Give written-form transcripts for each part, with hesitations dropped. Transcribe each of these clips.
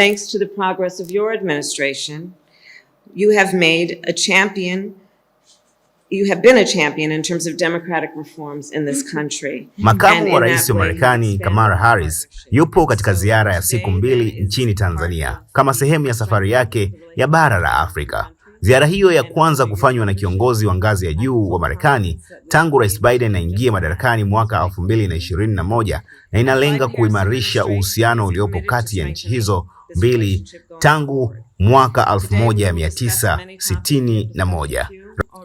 thanks to the progress of your administration, you have been a champion in terms of democratic reforms in this country. Makamu wa Rais wa Marekani, Kamala yupo katika ziara ya siku 2 nchini Tanzania kama sehemu ya safari yake ya bara la Afrika. Ziara hiyo ya kwanza kufanywa na kiongozi wa ngazi ya juu wa Marekani tangu Rais Biden aingie madarakani mwaka 2021 na inalenga kuimarisha uhusiano uliopo kati ya nchi hizo mbili tangu mwaka 1961.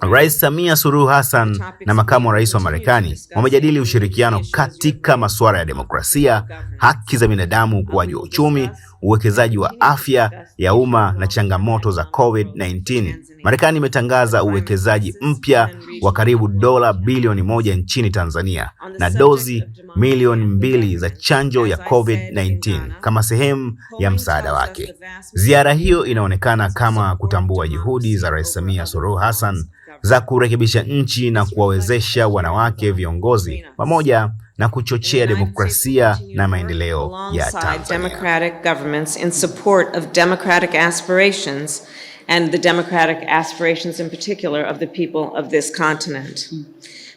Rais Samia Suluhu Hassan na Makamu wa Rais wa Marekani wamejadili ushirikiano katika masuala ya demokrasia, haki za binadamu, ukuaji wa uchumi, uwekezaji wa afya ya umma na changamoto za COVID-19. Marekani imetangaza uwekezaji mpya wa karibu dola bilioni 1 nchini Tanzania na dozi milioni 2 za chanjo ya COVID-19 kama sehemu ya msaada wake. Ziara hiyo inaonekana kama kutambua juhudi za Rais Samia Suluhu Hassan za kurekebisha nchi na kuwawezesha wanawake viongozi pamoja na kuchochea demokrasia na maendeleo ya Tanzania. Democratic governments in support of democratic aspirations and the democratic aspirations in particular of the people of this continent.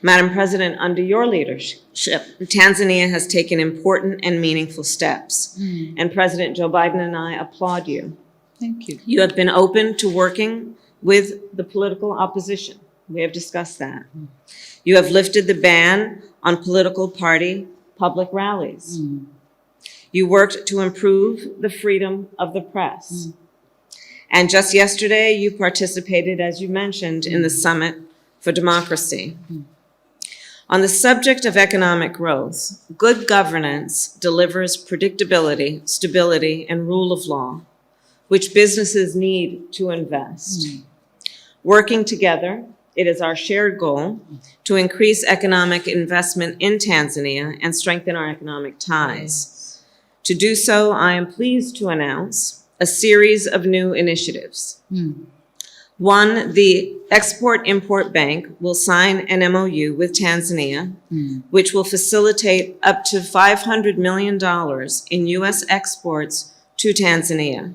Madam President, under your leadership, Tanzania has taken important and meaningful steps. And President Joe Biden and I applaud you. Thank you. You have been open to working with the political opposition. We have discussed that. You have lifted the ban on political party public rallies. You worked to improve the freedom of the press. And just yesterday, you participated, as you mentioned, in the Summit for Democracy. On the subject of economic growth, good governance delivers predictability, stability, and rule of law, which businesses need to invest. Working together, it is our shared goal to increase economic investment in Tanzania and strengthen our economic ties. To do so, I am pleased to announce a series of new initiatives. One, the Export-Import Bank will sign an MOU with Tanzania, which will facilitate up to $500 million in U.S. exports to Tanzania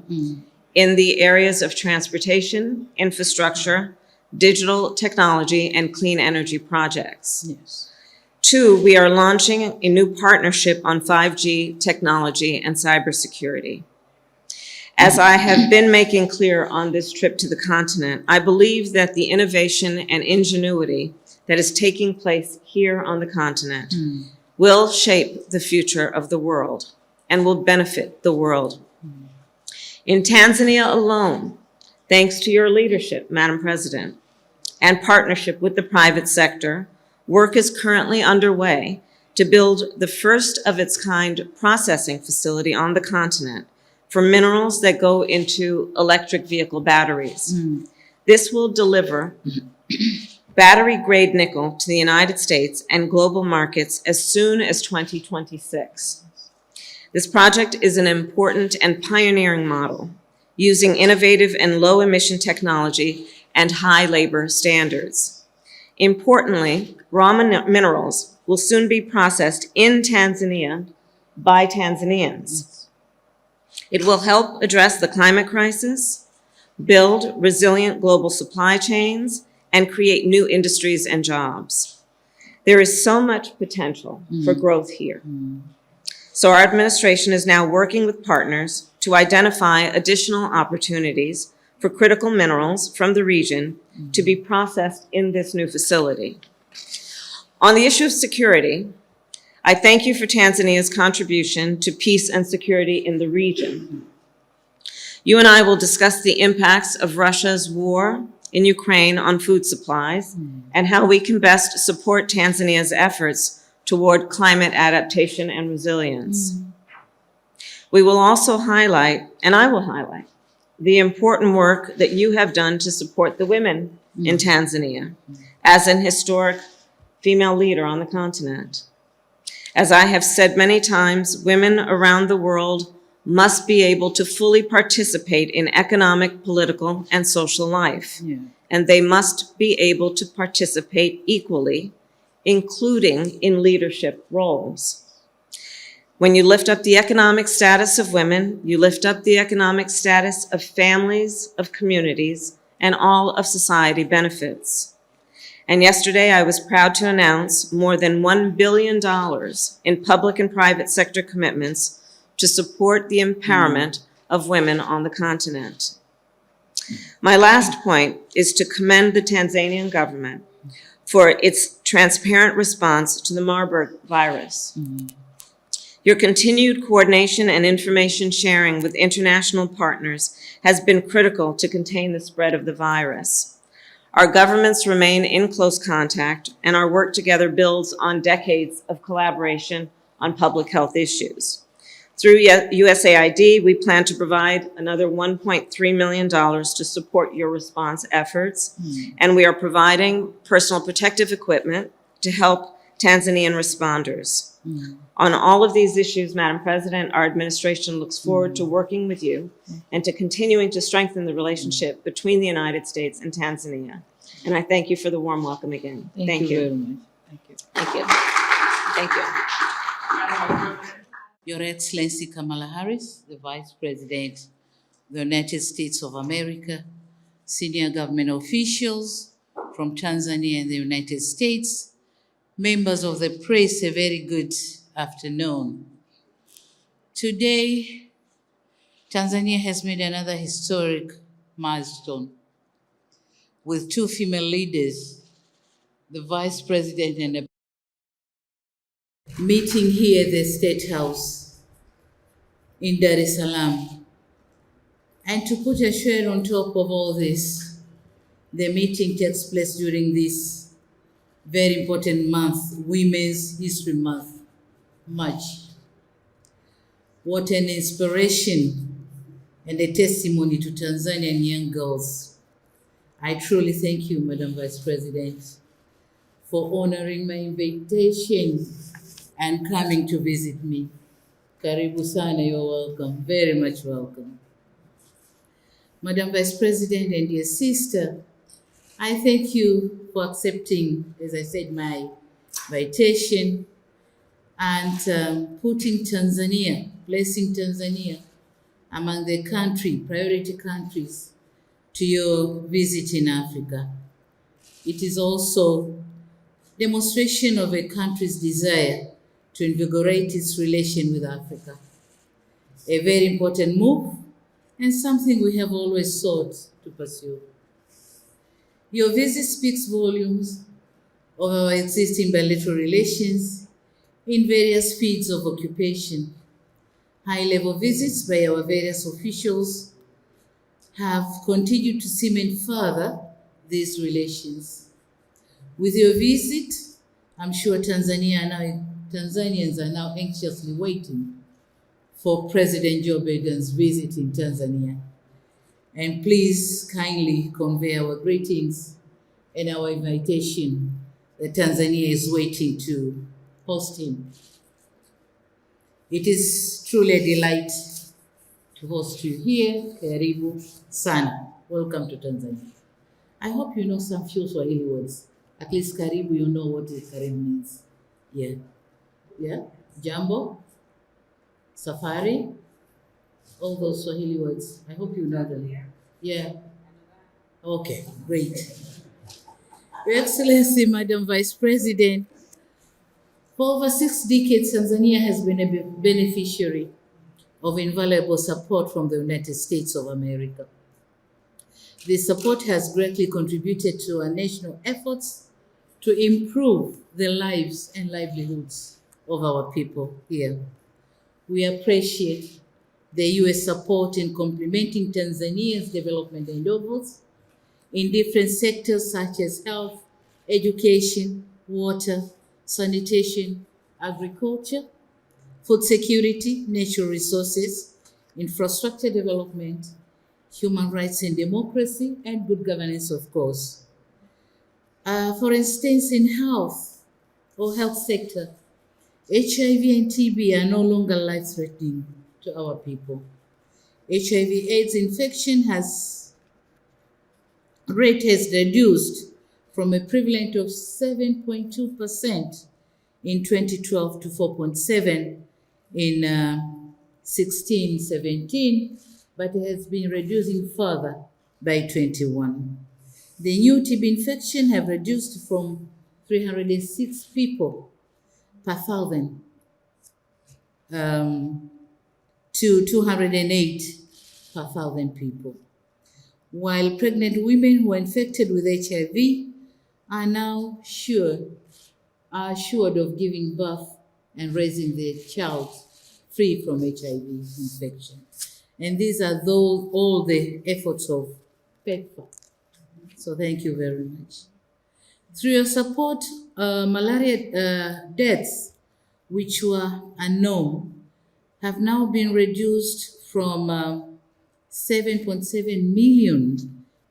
in the areas of transportation, infrastructure, digital technology, and clean energy projects. Yes. Two, we are launching a new partnership on 5G technology and cybersecurity. As I have been making clear on this trip to the continent, I believe that the innovation and ingenuity that is taking place here on the continent will shape the future of the world and will benefit the world. In Tanzania alone, thanks to your leadership, Madam President, and partnership with the private sector, work is currently underway to build the first of its kind processing facility on the continent for minerals that go into electric vehicle batteries. This will deliver battery-grade nickel to the United States and global markets as soon as 2026. This project is an important and pioneering model using innovative and low-emission technology and high labor standards. Importantly, raw minerals will soon be processed in Tanzania by Tanzanians. It will help address the climate crisis, build resilient global supply chains, and create new industries and jobs. There is so much potential for growth here. So our administration is now working with partners to identify additional opportunities for critical minerals from the region to be processed in this new facility. On the issue of security, I thank you for Tanzania's contribution to peace and security in the region. You and I will discuss the impacts of Russia's war in Ukraine on food supplies and how we can best support Tanzania's efforts toward climate adaptation and resilience. We will also highlight, and I will highlight, the important work that you have done to support the women in Tanzania as an historic female leader on the continent. As I have said many times, women around the world must be able to fully participate in economic, political, and social life. And they must be able to participate equally, including in leadership roles. When you lift up the economic status of women, you lift up the economic status of families, of communities, and all of society benefits. And yesterday, I was proud to announce more than $1 billion in public and private sector commitments to support the empowerment of women on the continent. My last point is to commend the Tanzanian government for its transparent response to the Marburg virus. Your continued coordination and information sharing with international partners has been critical to contain the spread of the virus. Our governments remain in close contact, and our work together builds on decades of collaboration on public health issues. Through USAID, we plan to provide another $1.3 million to support your response efforts, and we are providing personal protective equipment to help Tanzanian responders. On all of these issues, Madam President, our administration looks forward to working with you and to continuing to strengthen the relationship between the United States and Tanzania. And I thank you for the warm welcome again. Thank you very much. Thank you. Thank you. Thank you. Your Excellency Kamala Harris, the Vice President of the United States of America, senior government officials from Tanzania and the United States, members of the press, a very good afternoon. Today, Tanzania has made another historic milestone with two female leaders, the Vice President and the meeting here at the State House in Dar es Salaam. And to put a share on top of all this, the meeting takes place during this very important month, Women's History Month, March. What an inspiration and a testimony to Tanzanian young girls. I truly thank you, Madam Vice President, for honoring my invitation and coming to visit me. Karibu sana, you're welcome, very much welcome. Madam Vice President and dear sister, I thank you for accepting, as I said, my invitation and putting Tanzania, placing Tanzania among the priority countries to your visit in Africa. It is also demonstration of a country's desire to invigorate its relation with Africa. A very important move and something we have always sought to pursue. Your visit speaks volumes of our existing bilateral relations in various fields of occupation. High-level visits by our various officials have continued to cement further these relations. With your visit, I'm sure Tanzanians are now anxiously waiting for President Joe Biden's visit in Tanzania. And please kindly convey our greetings and our invitation that Tanzania is waiting to host him. It is truly a delight to host you here. Karibu sana. Welcome to Tanzania. I hope you know some few Swahili words. At least karibu, you know what karibu means. Yeah. Jambo, safari, all those Swahili words. I hope you know them. Yeah. Okay, great. Your Excellency, Madam Vice President, for over 6 decades, Tanzania has been a beneficiary of invaluable support from the United States of America. This support has greatly contributed to our national efforts to improve the lives and livelihoods of our people here. We appreciate the U.S. support in complementing Tanzania's development endeavors in different sectors such as health, education, water, sanitation, agriculture, food security, natural resources, infrastructure development, human rights and democracy, and good governance, of course. For instance, in health sector, HIV and TB are no longer life-threatening to our people. HIV/AIDS infection rate has reduced from a prevalent of 7.2% in 2012 to 4.7% in 16, 17, but it has been reducing further by 21. The new TB infection have reduced from 306 people per thousand to 208 per thousand people, while pregnant women who are infected with HIV are now assured of giving birth and raising their child free from HIV infection. And these are all the efforts of PEPFAR. So thank you very much. Through your support, malaria deaths, which were unknown, have now been reduced from 7.7 million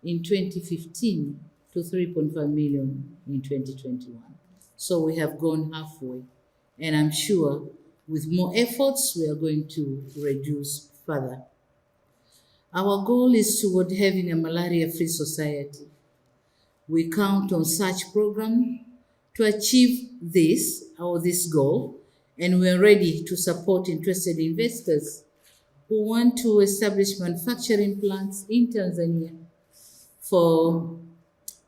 in 2015 to 3.5 million in 2021. So we have gone halfway. And I'm sure with more efforts, we are going to reduce further. Our goal is toward having a malaria-free society. We count on such program to achieve this goal, and we are ready to support interested investors who want to establish manufacturing plants in Tanzania for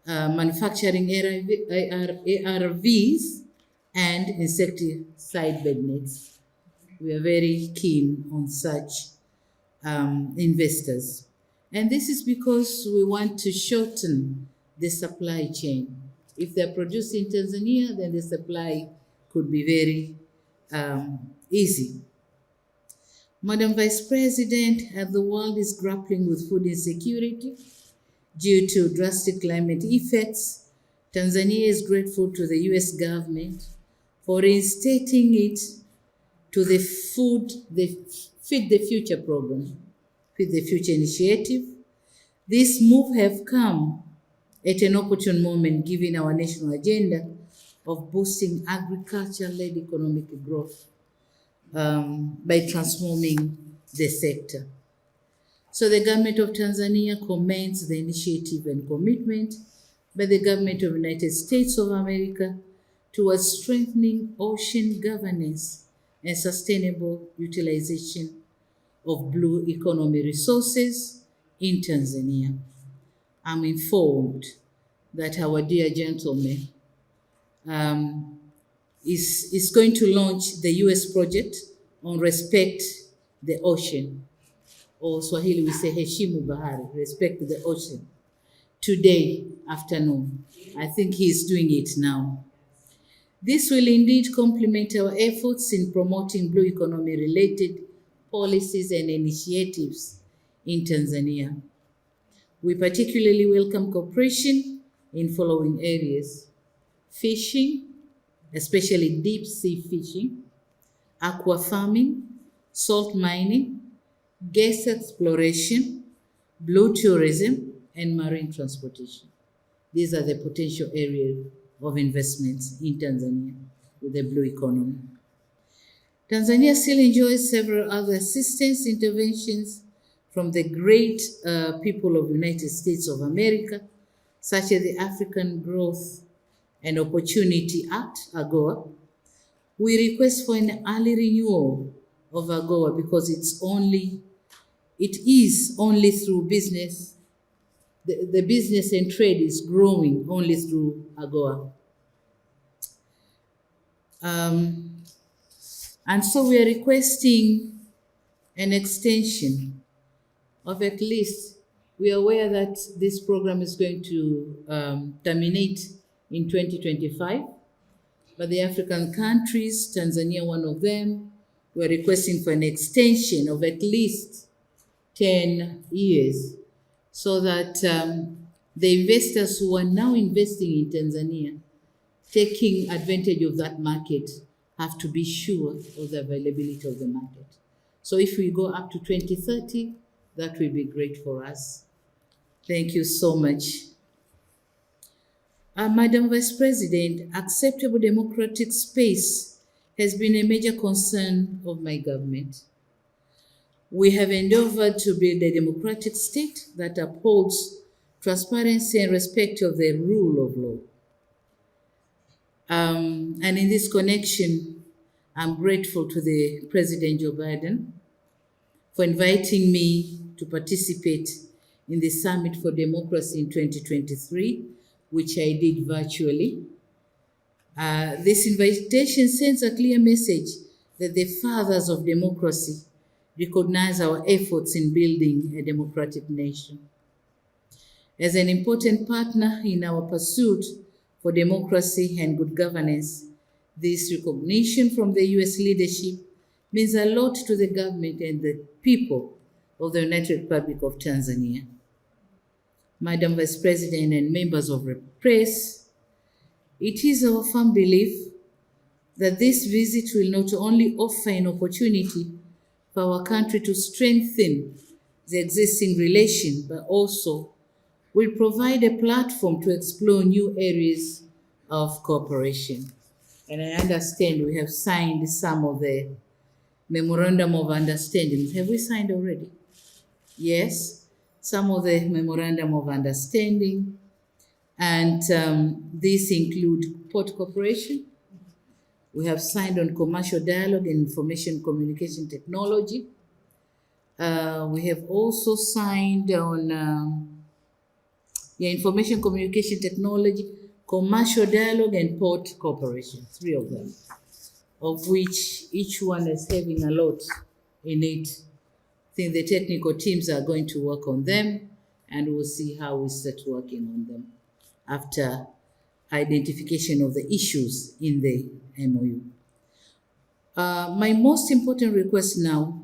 manufacturing ARVs and insecticide bed nets. We are very keen on such investors. And this is because we want to shorten the supply chain. If they're produced in Tanzania, then the supply could be very easy. Madam Vice President, as the world is grappling with food insecurity due to drastic climate effects, Tanzania is grateful to the US government for reinstating it to the Feed the Future program, Feed the Future initiative. This move have come at an opportune moment given our national agenda of boosting agriculture-led economic growth by transforming the sector. So the government of Tanzania commends the initiative and commitment by the government of the United States of America towards strengthening ocean governance and sustainable utilization of blue economy resources in Tanzania. I'm informed that our dear gentleman is going to launch the US project on Respect the Ocean, or Swahili we say Heshimu Bahari, Respect the Ocean, today afternoon. I think he's doing it now. This will indeed complement our efforts in promoting blue economy related policies and initiatives in Tanzania. We particularly welcome cooperation in following areas: fishing, especially deep sea fishing, aqua farming, salt mining, gas exploration, blue tourism, and marine transportation. These are the potential areas of investments in Tanzania with the blue economy. Tanzania still enjoys several other assistance interventions from the great people of the United States of America, such as the African Growth and Opportunity Act, AGOA. We request for an early renewal of AGOA because it is only through business. The business and trade is growing only through AGOA. And so we are requesting an extension of at least, we are aware that this program is going to terminate in 2025, but the African countries, Tanzania one of them, we're requesting for an extension of at least 10 years so that the investors who are now investing in Tanzania, taking advantage of that market, have to be sure of the availability of the market. So if we go up to 2030, that will be great for us. Thank you so much. Madam Vice President, acceptable democratic space has been a major concern of my government. We have endeavored to build a democratic state that upholds transparency and respect of the rule of law. And in this connection, I'm grateful to the President Joe Biden for inviting me to participate in the Summit for Democracy in 2023, which I did virtually. This invitation sends a clear message that the fathers of democracy recognize our efforts in building a democratic nation. As an important partner in our pursuit for democracy and good governance, this recognition from the U.S. leadership means a lot to the government and the people of the United Republic of Tanzania. Madam Vice President and members of the press, it is our firm belief that this visit will not only offer an opportunity for our country to strengthen the existing relation, but also will provide a platform to explore new areas of cooperation. And I understand we have signed some of the memorandum of understanding. Have we signed already? Yes, some of the memorandum of understanding. And these include port cooperation. We have signed on commercial dialogue and information communication technology. We have also signed on information communication technology, commercial dialogue, and port cooperation, 3 of them, of which each one is having a lot in it. I think the technical teams are going to work on them, and we'll see how we start working on them after identification of the issues in the MOU. My most important request now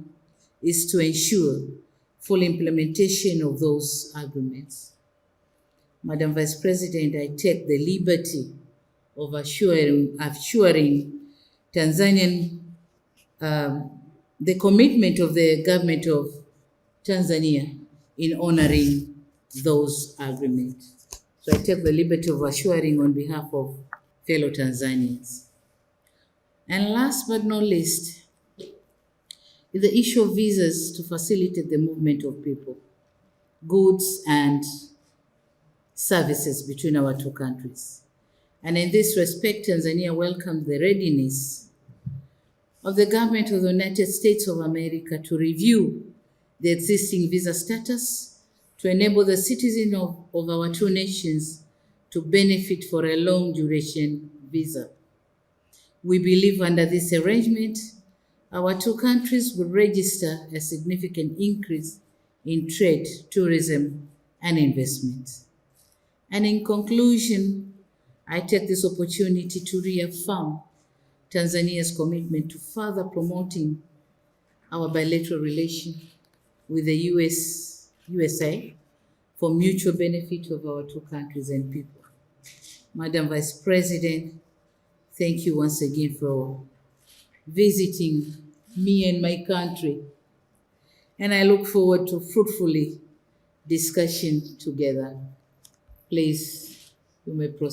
is to ensure full implementation of those agreements. Madam Vice President, I take the liberty of assuring Tanzanian, the commitment of the government of Tanzania in honoring those agreements. So I take the liberty of assuring on behalf of fellow Tanzanians. And last but not least, is the issue of visas to facilitate the movement of people, goods, and services between our 2 countries. And in this respect, Tanzania welcomed the readiness of the government of the United States of America to review the existing visa status to enable the citizens of our 2 nations to benefit for a long duration visa. We believe under this arrangement, our 2 countries will register a significant increase in trade, tourism, and investment. And in conclusion, I take this opportunity to reaffirm Tanzania's commitment to further promoting our bilateral relation with the USA for mutual benefit of our 2 countries and people. Madam Vice President, thank you once again for visiting me and my country. And I look forward to fruitfully discussion together. Please, you may proceed.